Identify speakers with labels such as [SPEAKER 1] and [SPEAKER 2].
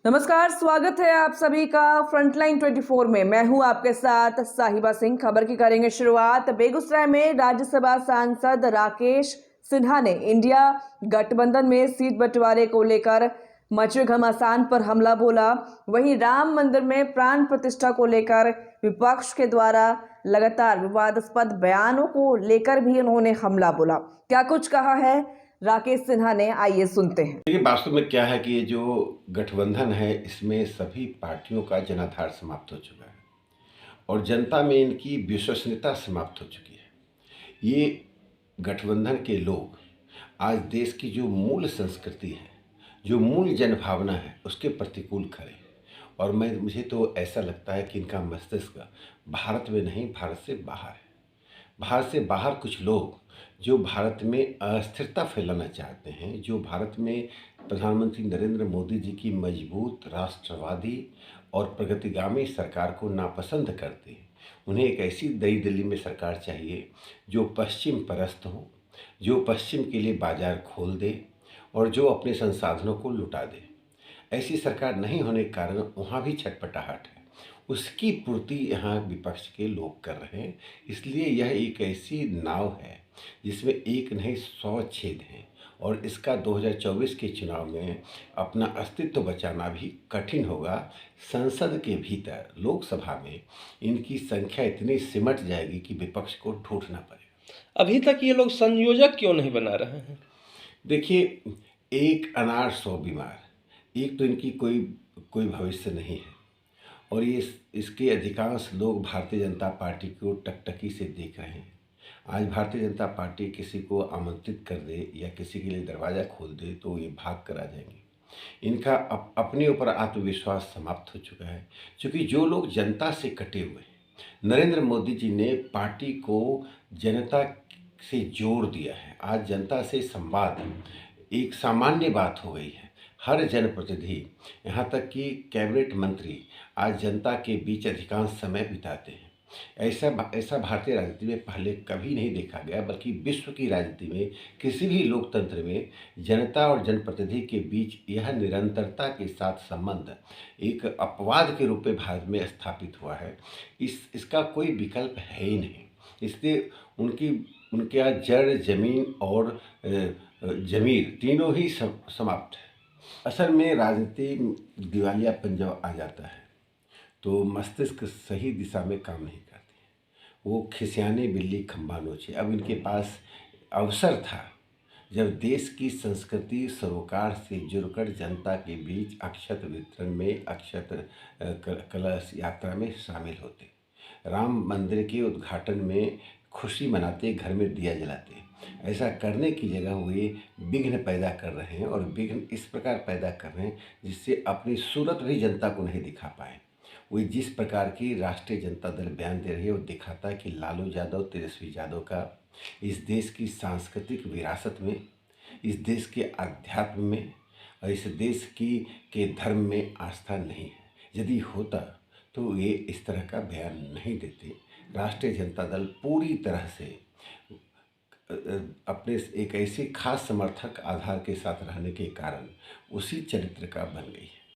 [SPEAKER 1] नमस्कार, स्वागत है आप सभी का फ्रंटलाइन 24 में। मैं हूं आपके साथ साहिबा सिंह। खबर की करेंगे शुरुआत। बेगूसराय में राज्यसभा सांसद राकेश सिन्हा ने इंडिया गठबंधन में सीट बंटवारे को लेकर मचे घमासान पर हमला बोला। वहीं राम मंदिर में प्राण प्रतिष्ठा को लेकर विपक्ष के द्वारा लगातार विवादास्पद बयानों को लेकर भी उन्होंने हमला बोला। क्या कुछ कहा है राकेश सिन्हा ने, आइए सुनते हैं।
[SPEAKER 2] देखिए, वास्तव में क्या है कि ये जो गठबंधन है इसमें सभी पार्टियों का जनाधार समाप्त हो चुका है और जनता में इनकी विश्वसनीयता समाप्त हो चुकी है। ये गठबंधन के लोग आज देश की जो मूल संस्कृति है, जो मूल जनभावना है, उसके प्रतिकूल खड़े हैं। और मुझे तो ऐसा लगता है कि इनका मस्तिष्क भारत में नहीं, भारत से बाहर है। भारत से बाहर कुछ लोग जो भारत में अस्थिरता फैलाना चाहते हैं, जो भारत में प्रधानमंत्री नरेंद्र मोदी जी की मजबूत राष्ट्रवादी और प्रगतिगामी सरकार को नापसंद करते हैं। उन्हें एक ऐसी नई दिल्ली में सरकार चाहिए जो पश्चिम परस्त हो, जो पश्चिम के लिए बाजार खोल दे और जो अपने संसाधनों को लुटा दे। ऐसी सरकार नहीं होने के कारण वहाँ भी छटपटाहट है। उसकी पूर्ति यहाँ विपक्ष के लोग कर रहे हैं। इसलिए यह एक ऐसी नाव है जिसमें एक नहीं 100 छेद हैं और इसका 2024 के चुनाव में अपना अस्तित्व बचाना भी कठिन होगा। संसद के भीतर, लोकसभा में इनकी संख्या इतनी सिमट जाएगी कि विपक्ष को ढूंढना पड़ेगा।
[SPEAKER 3] अभी तक ये लोग संयोजक क्यों नहीं बना रहे हैं?
[SPEAKER 2] देखिए, एक अनार 100 बीमार। एक तो इनकी कोई भविष्य नहीं है और ये इसके अधिकांश लोग भारतीय जनता पार्टी को टकटकी से देख रहे हैं। आज भारतीय जनता पार्टी किसी को आमंत्रित कर दे या किसी के लिए दरवाज़ा खोल दे तो ये भाग कर आ जाएंगे। इनका अपने ऊपर आत्मविश्वास समाप्त हो चुका है, क्योंकि जो लोग जनता से कटे हुए हैं, नरेंद्र मोदी जी ने पार्टी को जनता से जोड़ दिया है। आज जनता से संवाद एक सामान्य बात हो गई है। हर जनप्रतिनिधि, यहाँ तक कि कैबिनेट मंत्री आज जनता के बीच अधिकांश समय बिताते हैं। ऐसा भारतीय राजनीति में पहले कभी नहीं देखा गया, बल्कि विश्व की राजनीति में, किसी भी लोकतंत्र में जनता और जनप्रतिनिधि के बीच यह निरंतरता के साथ संबंध एक अपवाद के रूप में भारत में स्थापित हुआ है। इसका कोई विकल्प है ही नहीं। इसलिए उनके यहाँ जड़, जमीन और जमीर तीनों ही समाप्त है। असल में राजनीति दिवालियापन जब आ जाता है तो मस्तिष्क सही दिशा में काम नहीं करती है। वो खिसियाने बिल्ली खंभा नोचे। अब इनके पास अवसर था जब देश की संस्कृति सरोकार से जुड़कर जनता के बीच अक्षत वितरण में, अक्षत कलश यात्रा में शामिल होते, राम मंदिर के उद्घाटन में खुशी मनाते, घर में दिया जलाते। ऐसा करने की जगह वे विघ्न पैदा कर रहे हैं और विघ्न इस प्रकार पैदा कर रहे हैं जिससे अपनी सूरत भी जनता को नहीं दिखा पाए। वो जिस प्रकार की राष्ट्रीय जनता दल बयान दे रही है वो दिखाता है कि लालू यादव, तेजस्वी यादव का इस देश की सांस्कृतिक विरासत में, इस देश के अध्यात्म में और इस देश के धर्म में आस्था नहीं है। यदि होता तो ये इस तरह का बयान नहीं देते। राष्ट्रीय जनता दल पूरी तरह से अपने एक ऐसे खास समर्थक आधार के साथ रहने के कारण उसी चरित्र का बन गई है।